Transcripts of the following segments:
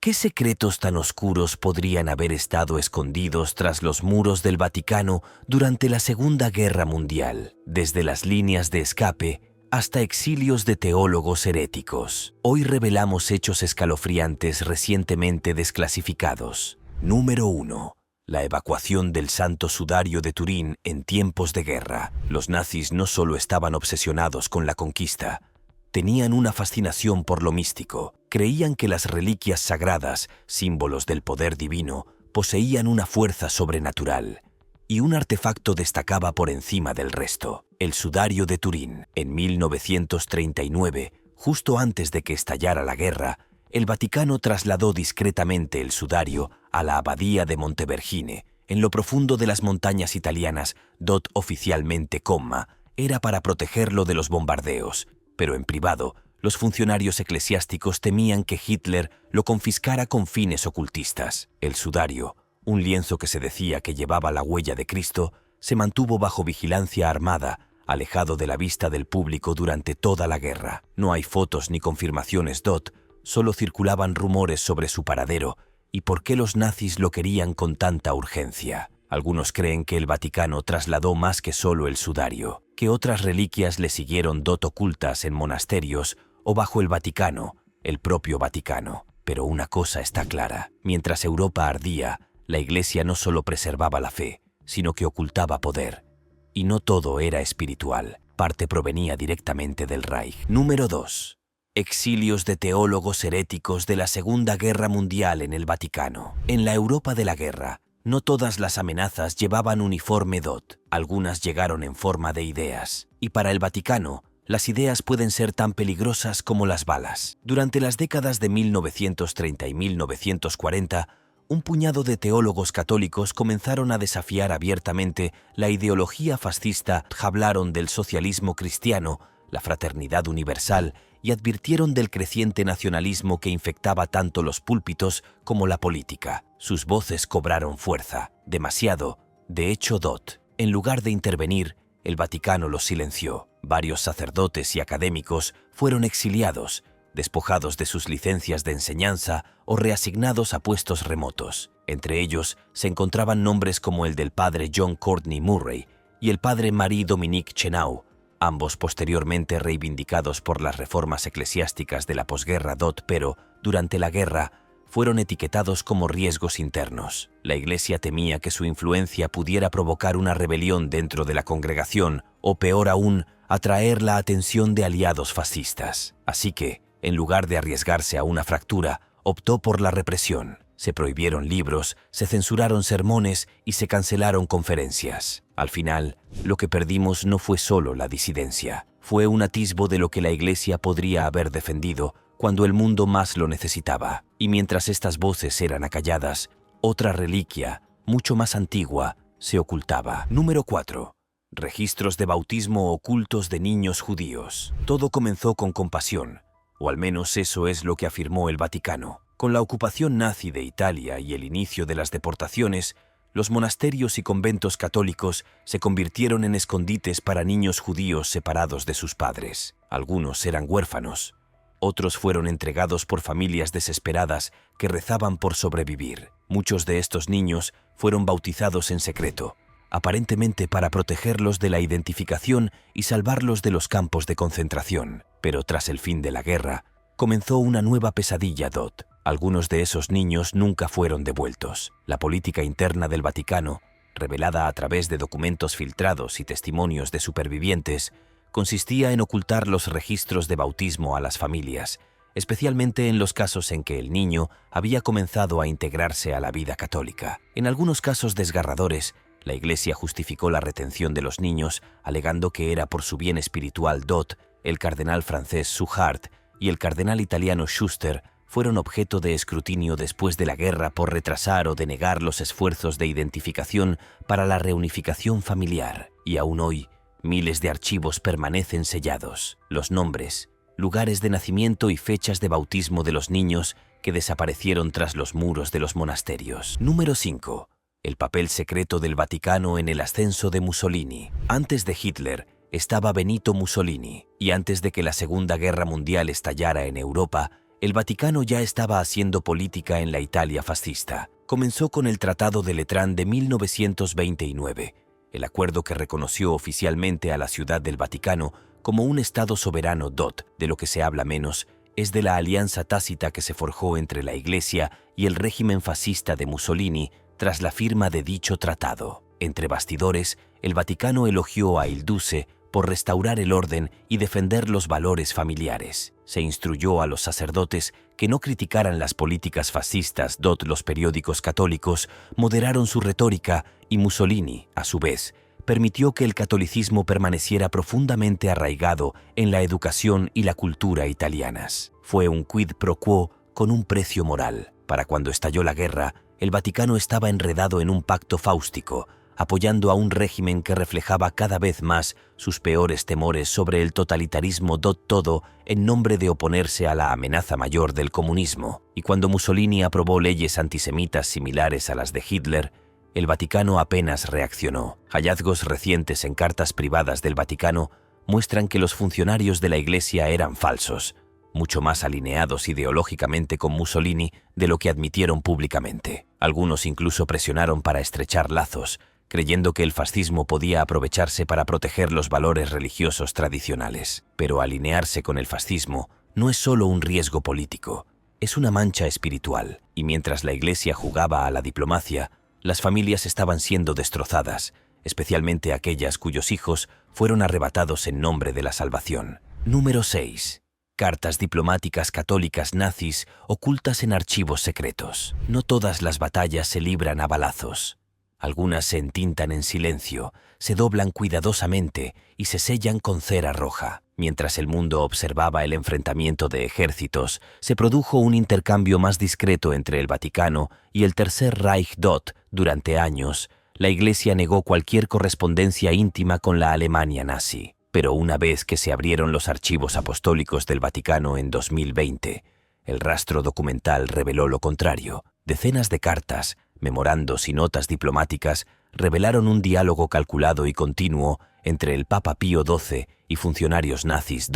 ¿Qué secretos tan oscuros podrían haber estado escondidos tras los muros del Vaticano durante la Segunda Guerra Mundial, desde las líneas de escape hasta exilios de teólogos heréticos? Hoy revelamos hechos escalofriantes recientemente desclasificados. Número 1. La evacuación del Santo Sudario de Turín en tiempos de guerra. Los nazis no solo estaban obsesionados con la conquista, tenían una fascinación por lo místico. Creían que las reliquias sagradas, símbolos del poder divino, poseían una fuerza sobrenatural. Y un artefacto destacaba por encima del resto: el Sudario de Turín. En 1939, justo antes de que estallara la guerra, el Vaticano trasladó discretamente el sudario a la abadía de Montevergine, en lo profundo de las montañas italianas. Dot oficialmente era para protegerlo de los bombardeos, pero en privado, los funcionarios eclesiásticos temían que Hitler lo confiscara con fines ocultistas. El sudario, un lienzo que se decía que llevaba la huella de Cristo, se mantuvo bajo vigilancia armada, alejado de la vista del público durante toda la guerra. No hay fotos ni confirmaciones. Solo circulaban rumores sobre su paradero y por qué los nazis lo querían con tanta urgencia. Algunos creen que el Vaticano trasladó más que solo el sudario, que otras reliquias le siguieron ocultas en monasterios o bajo el Vaticano, el propio Vaticano. Pero una cosa está clara: mientras Europa ardía, la Iglesia no solo preservaba la fe, sino que ocultaba poder. Y no todo era espiritual, parte provenía directamente del Reich. Número 2. Exilios de teólogos heréticos de la Segunda Guerra Mundial en el Vaticano. En la Europa de la guerra, no todas las amenazas llevaban uniforme. Algunas llegaron en forma de ideas. Y para el Vaticano, las ideas pueden ser tan peligrosas como las balas. Durante las décadas de 1930 y 1940, un puñado de teólogos católicos comenzaron a desafiar abiertamente la ideología fascista. Hablaron del socialismo cristiano, la fraternidad universal, y advirtieron del creciente nacionalismo que infectaba tanto los púlpitos como la política. Sus voces cobraron fuerza, demasiado. De hecho, en lugar de intervenir, el Vaticano los silenció. Varios sacerdotes y académicos fueron exiliados, despojados de sus licencias de enseñanza o reasignados a puestos remotos. Entre ellos se encontraban nombres como el del padre John Courtney Murray y el padre Marie-Dominique Chenau, ambos posteriormente reivindicados por las reformas eclesiásticas de la posguerra. Pero, durante la guerra, fueron etiquetados como riesgos internos. La Iglesia temía que su influencia pudiera provocar una rebelión dentro de la congregación o, peor aún, atraer la atención de aliados fascistas. Así que, en lugar de arriesgarse a una fractura, optó por la represión. Se prohibieron libros, se censuraron sermones y se cancelaron conferencias. Al final, lo que perdimos no fue solo la disidencia, fue un atisbo de lo que la Iglesia podría haber defendido cuando el mundo más lo necesitaba. Y mientras estas voces eran acalladas, otra reliquia, mucho más antigua, se ocultaba. Número 4. Registros de bautismo ocultos de niños judíos. Todo comenzó con compasión, o al menos eso es lo que afirmó el Vaticano. Con la ocupación nazi de Italia y el inicio de las deportaciones, los monasterios y conventos católicos se convirtieron en escondites para niños judíos separados de sus padres. Algunos eran huérfanos, otros fueron entregados por familias desesperadas que rezaban por sobrevivir. Muchos de estos niños fueron bautizados en secreto, aparentemente para protegerlos de la identificación y salvarlos de los campos de concentración. Pero tras el fin de la guerra, comenzó una nueva pesadilla. Algunos de esos niños nunca fueron devueltos. La política interna del Vaticano, revelada a través de documentos filtrados y testimonios de supervivientes, consistía en ocultar los registros de bautismo a las familias, especialmente en los casos en que el niño había comenzado a integrarse a la vida católica. En algunos casos desgarradores, la Iglesia justificó la retención de los niños alegando que era por su bien espiritual. El cardenal francés Suchard y el cardenal italiano Schuster fueron objeto de escrutinio después de la guerra por retrasar o denegar los esfuerzos de identificación para la reunificación familiar. Y aún hoy, miles de archivos permanecen sellados. Los nombres, lugares de nacimiento y fechas de bautismo de los niños que desaparecieron tras los muros de los monasterios. Número 5. El papel secreto del Vaticano en el ascenso de Mussolini. Antes de Hitler estaba Benito Mussolini, y antes de que la Segunda Guerra Mundial estallara en Europa, el Vaticano ya estaba haciendo política en la Italia fascista. Comenzó con el Tratado de Letrán de 1929, el acuerdo que reconoció oficialmente a la Ciudad del Vaticano como un Estado soberano DOT. De lo que se habla menos es de la alianza tácita que se forjó entre la Iglesia y el régimen fascista de Mussolini tras la firma de dicho tratado. Entre bastidores, el Vaticano elogió a Il Duce por restaurar el orden y defender los valores familiares. Se instruyó a los sacerdotes que no criticaran las políticas fascistas. Los periódicos católicos moderaron su retórica y Mussolini, a su vez, permitió que el catolicismo permaneciera profundamente arraigado en la educación y la cultura italianas. Fue un quid pro quo con un precio moral. Para cuando estalló la guerra, el Vaticano estaba enredado en un pacto fáustico, apoyando a un régimen que reflejaba cada vez más sus peores temores sobre el totalitarismo. Todo en nombre de oponerse a la amenaza mayor del comunismo. Y cuando Mussolini aprobó leyes antisemitas similares a las de Hitler, el Vaticano apenas reaccionó. Hallazgos recientes en cartas privadas del Vaticano muestran que los funcionarios de la Iglesia eran falsos, mucho más alineados ideológicamente con Mussolini de lo que admitieron públicamente. Algunos incluso presionaron para estrechar lazos, creyendo que el fascismo podía aprovecharse para proteger los valores religiosos tradicionales. Pero alinearse con el fascismo no es solo un riesgo político, es una mancha espiritual. Y mientras la Iglesia jugaba a la diplomacia, las familias estaban siendo destrozadas, especialmente aquellas cuyos hijos fueron arrebatados en nombre de la salvación. Número 6. Cartas diplomáticas católicas nazis ocultas en archivos secretos. No todas las batallas se libran a balazos. Algunas se entintan en silencio, se doblan cuidadosamente y se sellan con cera roja. Mientras el mundo observaba el enfrentamiento de ejércitos, se produjo un intercambio más discreto entre el Vaticano y el Tercer Reich. Durante años, la Iglesia negó cualquier correspondencia íntima con la Alemania nazi. Pero una vez que se abrieron los archivos apostólicos del Vaticano en 2020, el rastro documental reveló lo contrario. Decenas de cartas, memorandos y notas diplomáticas revelaron un diálogo calculado y continuo entre el Papa Pío XII y funcionarios nazis.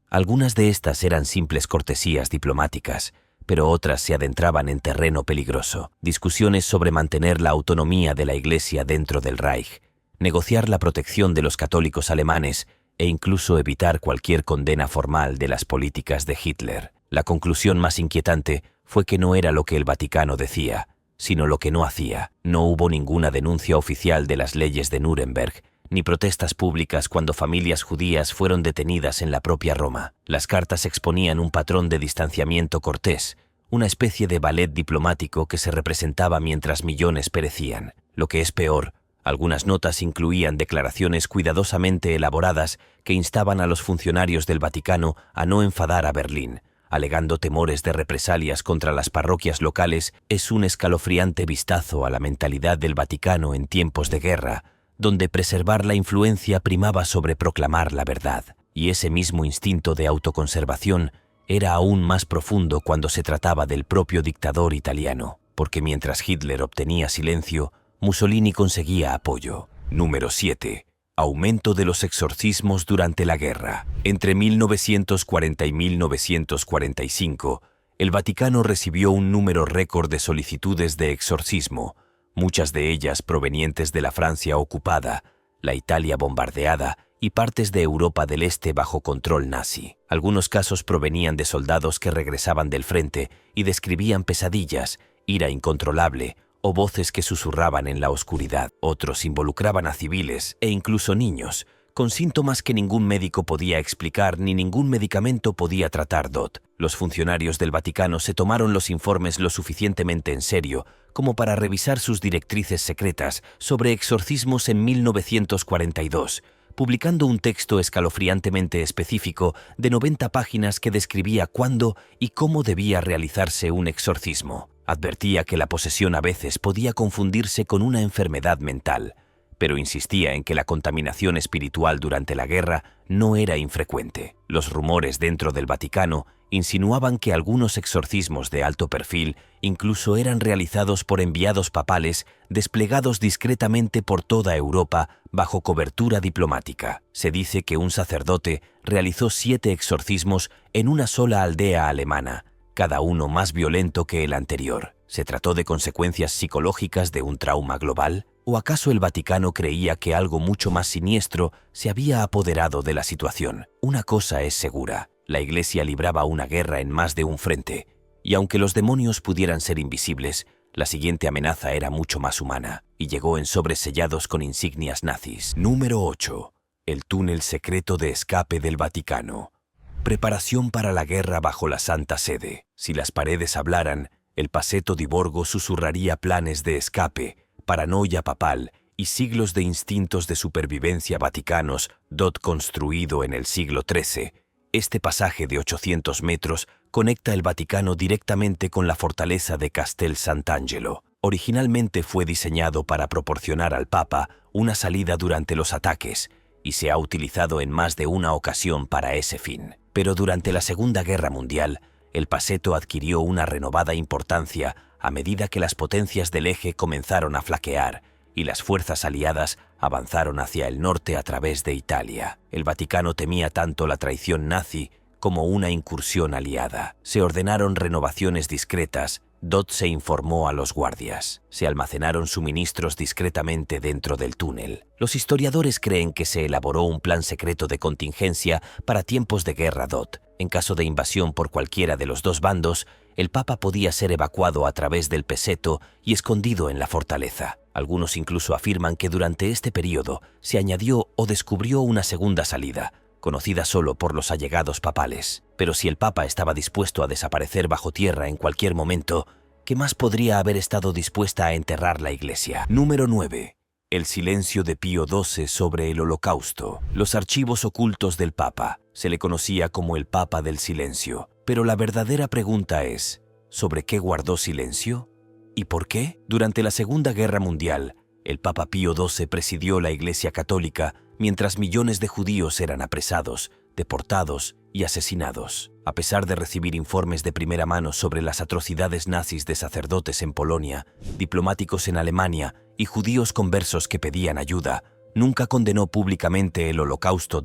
Algunas de estas eran simples cortesías diplomáticas, pero otras se adentraban en terreno peligroso. Discusiones sobre mantener la autonomía de la Iglesia dentro del Reich, negociar la protección de los católicos alemanes e incluso evitar cualquier condena formal de las políticas de Hitler. La conclusión más inquietante fue que no era lo que el Vaticano decía, sino lo que no hacía. No hubo ninguna denuncia oficial de las leyes de Nuremberg, ni protestas públicas cuando familias judías fueron detenidas en la propia Roma. Las cartas exponían un patrón de distanciamiento cortés, una especie de ballet diplomático que se representaba mientras millones perecían. Lo que es peor, algunas notas incluían declaraciones cuidadosamente elaboradas que instaban a los funcionarios del Vaticano a no enfadar a Berlín, alegando temores de represalias contra las parroquias locales. Es un escalofriante vistazo a la mentalidad del Vaticano en tiempos de guerra, donde preservar la influencia primaba sobre proclamar la verdad. Y ese mismo instinto de autoconservación era aún más profundo cuando se trataba del propio dictador italiano, porque mientras Hitler obtenía silencio, Mussolini conseguía apoyo. Número 7. Aumento de los exorcismos durante la guerra. Entre 1940 y 1945, el Vaticano recibió un número récord de solicitudes de exorcismo, muchas de ellas provenientes de la Francia ocupada, la Italia bombardeada y partes de Europa del Este bajo control nazi. Algunos casos provenían de soldados que regresaban del frente y describían pesadillas, ira incontrolable o voces que susurraban en la oscuridad. Otros involucraban a civiles e incluso niños, con síntomas que ningún médico podía explicar ni ningún medicamento podía tratar. Los funcionarios del Vaticano se tomaron los informes lo suficientemente en serio como para revisar sus directrices secretas sobre exorcismos en 1942, publicando un texto escalofriantemente específico de 90 páginas que describía cuándo y cómo debía realizarse un exorcismo. Advertía que la posesión a veces podía confundirse con una enfermedad mental, pero insistía en que la contaminación espiritual durante la guerra no era infrecuente. Los rumores dentro del Vaticano insinuaban que algunos exorcismos de alto perfil incluso eran realizados por enviados papales desplegados discretamente por toda Europa bajo cobertura diplomática. Se dice que un sacerdote realizó 7 exorcismos en una sola aldea alemana, cada uno más violento que el anterior. ¿Se trató de consecuencias psicológicas de un trauma global? ¿O acaso el Vaticano creía que algo mucho más siniestro se había apoderado de la situación? Una cosa es segura: la Iglesia libraba una guerra en más de un frente, y aunque los demonios pudieran ser invisibles, la siguiente amenaza era mucho más humana, y llegó en sobres sellados con insignias nazis. Número 8. El túnel secreto de escape del Vaticano. Preparación para la guerra bajo la Santa Sede. Si las paredes hablaran, el Paseto di Borgo susurraría planes de escape, paranoia papal y siglos de instintos de supervivencia vaticanos, construido en el siglo XIII. Este pasaje de 800 metros conecta el Vaticano directamente con la fortaleza de Castel Sant'Angelo. Originalmente fue diseñado para proporcionar al Papa una salida durante los ataques, y se ha utilizado en más de una ocasión para ese fin. Pero durante la Segunda Guerra Mundial, el Paseto adquirió una renovada importancia a medida que las potencias del eje comenzaron a flaquear y las fuerzas aliadas avanzaron hacia el norte a través de Italia. El Vaticano temía tanto la traición nazi como una incursión aliada. Se ordenaron renovaciones discretas. Se informó a los guardias. Se almacenaron suministros discretamente dentro del túnel. Los historiadores creen que se elaboró un plan secreto de contingencia para tiempos de guerra. En caso de invasión por cualquiera de los dos bandos, el Papa podía ser evacuado a través del Paseto y escondido en la fortaleza. Algunos incluso afirman que durante este periodo se añadió o descubrió una segunda salida, conocida solo por los allegados papales. Pero si el Papa estaba dispuesto a desaparecer bajo tierra en cualquier momento, ¿qué más podría haber estado dispuesta a enterrar la Iglesia? Número 9. El silencio de Pío XII sobre el Holocausto. Los archivos ocultos del Papa. Se le conocía como el Papa del Silencio. Pero la verdadera pregunta es, ¿sobre qué guardó silencio? ¿Y por qué? Durante la Segunda Guerra Mundial, el Papa Pío XII presidió la Iglesia Católica mientras millones de judíos eran apresados, deportados y asesinados. A pesar de recibir informes de primera mano sobre las atrocidades nazis de sacerdotes en Polonia, diplomáticos en Alemania y judíos conversos que pedían ayuda, nunca condenó públicamente el Holocausto.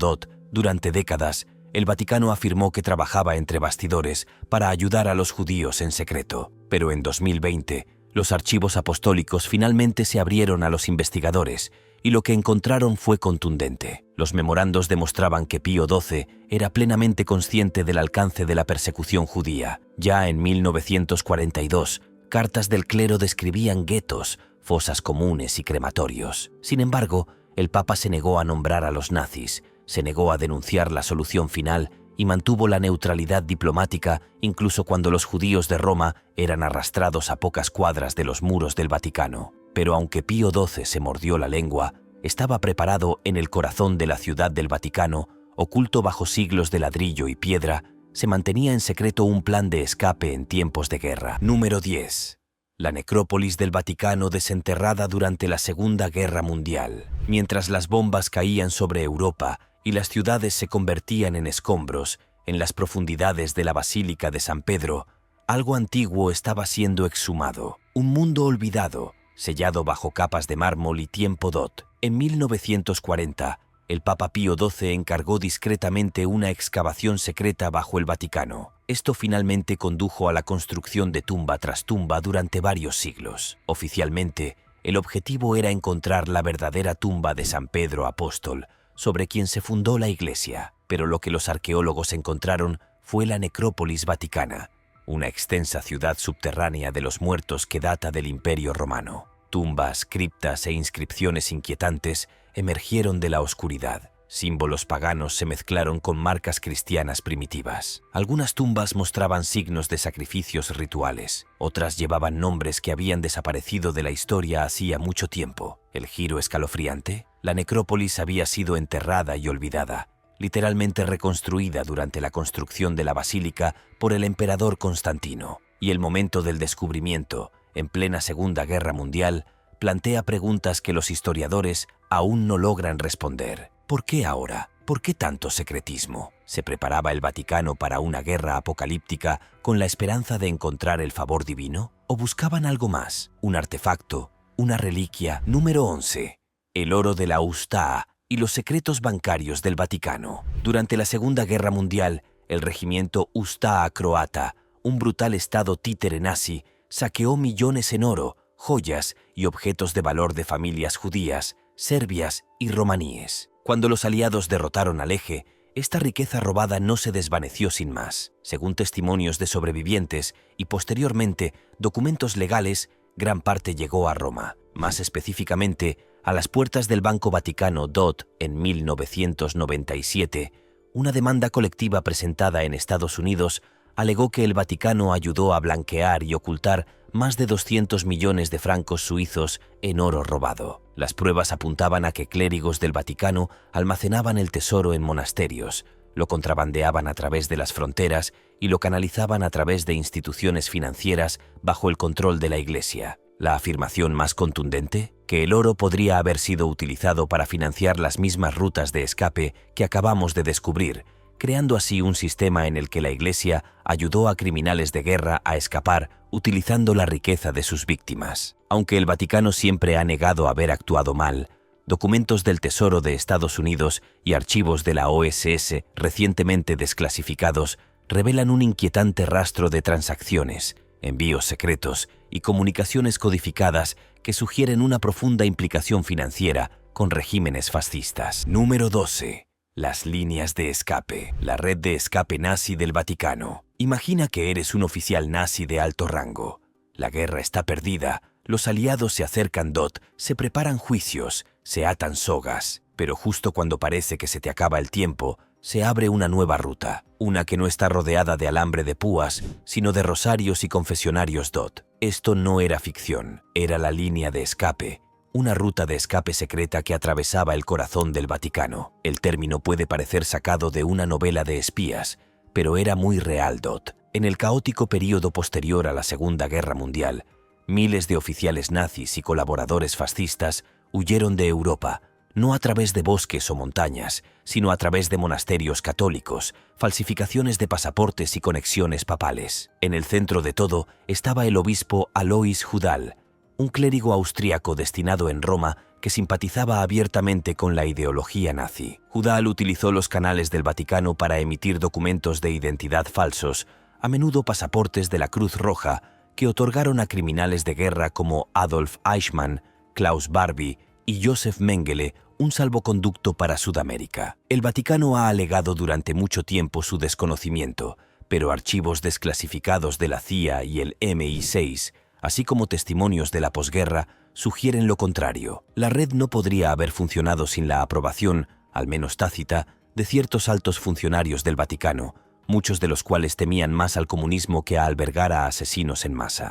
Durante décadas, el Vaticano afirmó que trabajaba entre bastidores para ayudar a los judíos en secreto. Pero en 2020, los archivos apostólicos finalmente se abrieron a los investigadores y lo que encontraron fue contundente. Los memorandos demostraban que Pío XII era plenamente consciente del alcance de la persecución judía. Ya en 1942, cartas del clero describían guetos, fosas comunes y crematorios. Sin embargo, el Papa se negó a nombrar a los nazis, se negó a denunciar la solución final y mantuvo la neutralidad diplomática incluso cuando los judíos de Roma eran arrastrados a pocas cuadras de los muros del Vaticano. Pero aunque Pío XII se mordió la lengua, estaba preparado en el corazón de la ciudad del Vaticano, oculto bajo siglos de ladrillo y piedra, se mantenía en secreto un plan de escape en tiempos de guerra. Número 10. La necrópolis del Vaticano desenterrada durante la Segunda Guerra Mundial. Mientras las bombas caían sobre Europa y las ciudades se convertían en escombros, en las profundidades de la Basílica de San Pedro, algo antiguo estaba siendo exhumado. Un mundo olvidado, sellado bajo capas de mármol y tiempo. En 1940, el Papa Pío XII encargó discretamente una excavación secreta bajo el Vaticano. Esto finalmente condujo a la construcción de tumba tras tumba durante varios siglos. Oficialmente, el objetivo era encontrar la verdadera tumba de San Pedro Apóstol, sobre quien se fundó la Iglesia. Pero lo que los arqueólogos encontraron fue la necrópolis vaticana, una extensa ciudad subterránea de los muertos que data del Imperio Romano. Tumbas, criptas e inscripciones inquietantes emergieron de la oscuridad. Símbolos paganos se mezclaron con marcas cristianas primitivas. Algunas tumbas mostraban signos de sacrificios rituales. Otras llevaban nombres que habían desaparecido de la historia hacía mucho tiempo. El giro escalofriante: la necrópolis había sido enterrada y olvidada, literalmente reconstruida durante la construcción de la basílica por el emperador Constantino. Y el momento del descubrimiento, en plena Segunda Guerra Mundial, plantea preguntas que los historiadores aún no logran responder. ¿Por qué ahora? ¿Por qué tanto secretismo? ¿Se preparaba el Vaticano para una guerra apocalíptica con la esperanza de encontrar el favor divino? ¿O buscaban algo más? ¿Un artefacto? ¿Una reliquia? Número 11. El oro de la Ustaa y los secretos bancarios del Vaticano. Durante la Segunda Guerra Mundial, el regimiento Ustaa croata, un brutal estado títere nazi, saqueó millones en oro, joyas y objetos de valor de familias judías, serbias y romaníes. Cuando los aliados derrotaron al Eje, esta riqueza robada no se desvaneció sin más. Según testimonios de sobrevivientes y posteriormente documentos legales, gran parte llegó a Roma, más específicamente a las puertas del Banco Vaticano DOT en 1997. Una demanda colectiva presentada en Estados Unidos alegó que el Vaticano ayudó a blanquear y ocultar más de 200 millones de francos suizos en oro robado. Las pruebas apuntaban a que clérigos del Vaticano almacenaban el tesoro en monasterios, lo contrabandeaban a través de las fronteras y lo canalizaban a través de instituciones financieras bajo el control de la Iglesia. La afirmación más contundente, que el oro podría haber sido utilizado para financiar las mismas rutas de escape que acabamos de descubrir, creando así un sistema en el que la Iglesia ayudó a criminales de guerra a escapar utilizando la riqueza de sus víctimas. Aunque el Vaticano siempre ha negado haber actuado mal, documentos del Tesoro de Estados Unidos y archivos de la OSS recientemente desclasificados revelan un inquietante rastro de transacciones, envíos secretos y comunicaciones codificadas que sugieren una profunda implicación financiera con regímenes fascistas. Número 12. Las líneas de escape. La red de escape nazi del Vaticano. Imagina que eres un oficial nazi de alto rango. La guerra está perdida, los aliados se acercan DOT, se preparan juicios, se atan sogas, pero justo cuando parece que se te acaba el tiempo, se abre una nueva ruta, una que no está rodeada de alambre de púas, sino de rosarios y confesionarios DOT. Esto no era ficción, era la línea de escape, una ruta de escape secreta que atravesaba el corazón del Vaticano. El término puede parecer sacado de una novela de espías, pero era muy real DOT. En el caótico período posterior a la Segunda Guerra Mundial, miles de oficiales nazis y colaboradores fascistas huyeron de Europa, no a través de bosques o montañas, sino a través de monasterios católicos, falsificaciones de pasaportes y conexiones papales. En el centro de todo estaba el obispo Alois Judal, un clérigo austríaco destinado en Roma que simpatizaba abiertamente con la ideología nazi. Judal utilizó los canales del Vaticano para emitir documentos de identidad falsos, a menudo pasaportes de la Cruz Roja, que otorgaron a criminales de guerra como Adolf Eichmann, Klaus Barbie y Josef Mengele un salvoconducto para Sudamérica. El Vaticano ha alegado durante mucho tiempo su desconocimiento, pero archivos desclasificados de la CIA y el MI6, así como testimonios de la posguerra, sugieren lo contrario. La red no podría haber funcionado sin la aprobación, al menos tácita, de ciertos altos funcionarios del Vaticano, muchos de los cuales temían más al comunismo que a albergar a asesinos en masa.